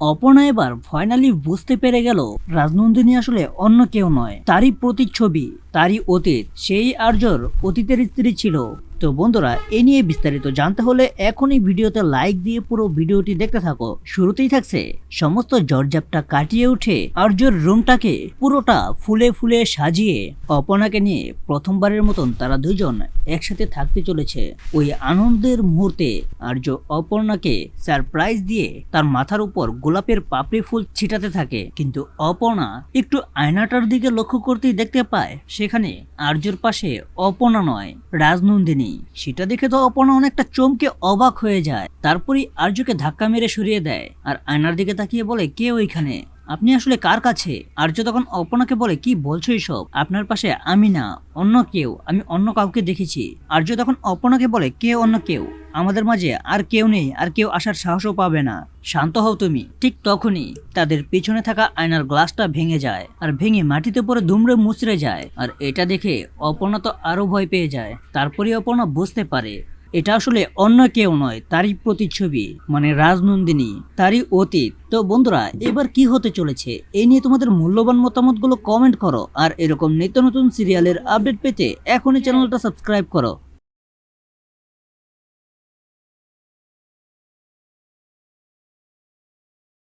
অপর্ণা এবার ফাইনালি বুঝতে পেরে গেল রাজনন্দিনী আসলে অন্য কেউ নয়, তারই প্রতিচ্ছবি, তারই অতীত। সেই আর্যর অতীতের স্ত্রী ছিল। তো বন্ধুরা, এ নিয়ে বিস্তারিত জানতে হলে এখনই ভিডিওতে লাইক দিয়ে পুরো ভিডিওটি দেখতে থাকো। শুরুতেই থাকছে সমস্ত জর্জাপটা কাটিয়ে উঠে আর্যর রুমটাকে পুরোটা ফুলে ফুলে সাজিয়ে অপর্ণাকে নিয়ে প্রথমবারের মতন তারা দুজন একসাথে থাকতে চলেছে। ওই আনন্দের মুহূর্তে আর্য অপর্ণাকে সারপ্রাইজ দিয়ে তার মাথার উপর গোলাপের পাপড়ি ফুল ছিটাতে থাকে, কিন্তু অপর্ণা একটু আয়নাটার দিকে লক্ষ্য করতেই দেখতে পায় সেখানে আর্যর পাশে অপর্ণা নয়, রাজনন্দিনী। সেটা দেখে তো অপর্ণা অনেকটা চমকে অবাক হয়ে যায়। তারপরই আর্যকে ধাক্কা মেরে সরিয়ে দেয় আর আয়নার দিকে তাকিয়ে বলে, কে ওইখানে? আপনি আসলে কার কাছে? আর্য তখন অপর্ণাকে বলে, কি বলছো এসব? আপনার পাশে আমি না, অন্য কেউ, আমি অন্য কাউকে দেখেছি। আর্য তখন অপর্ণাকে বলে, কে অন্য কেউ? আমাদের মাঝে আর কেউ নেই, আর কেউ আসার সাহসও পাবে না, শান্ত হও তুমি। ঠিক তখনই তাদের পিছনে থাকা আয়নার গ্লাসটা ভেঙে যায় আর ভেঙে মাটিতে পড়ে দুমড়ে মুচড়ে যায়। আর এটা দেখে অপর্ণা তো আরো ভয় পেয়ে যায়। তারপরে অপর্ণা বুঝতে পারে এটা আসলে অন্য কেউ নয়, তারই প্রতিচ্ছবি, মানে রাজনন্দিনী, তারই অতীত। তো বন্ধুরা, এবার কি হতে চলেছে এই নিয়ে তোমাদের মূল্যবান মতামতগুলো কমেন্ট করো। আর এরকম নিত্য নতুন সিরিয়ালের আপডেট পেতে এখনই চ্যানেলটা সাবস্ক্রাইব করো।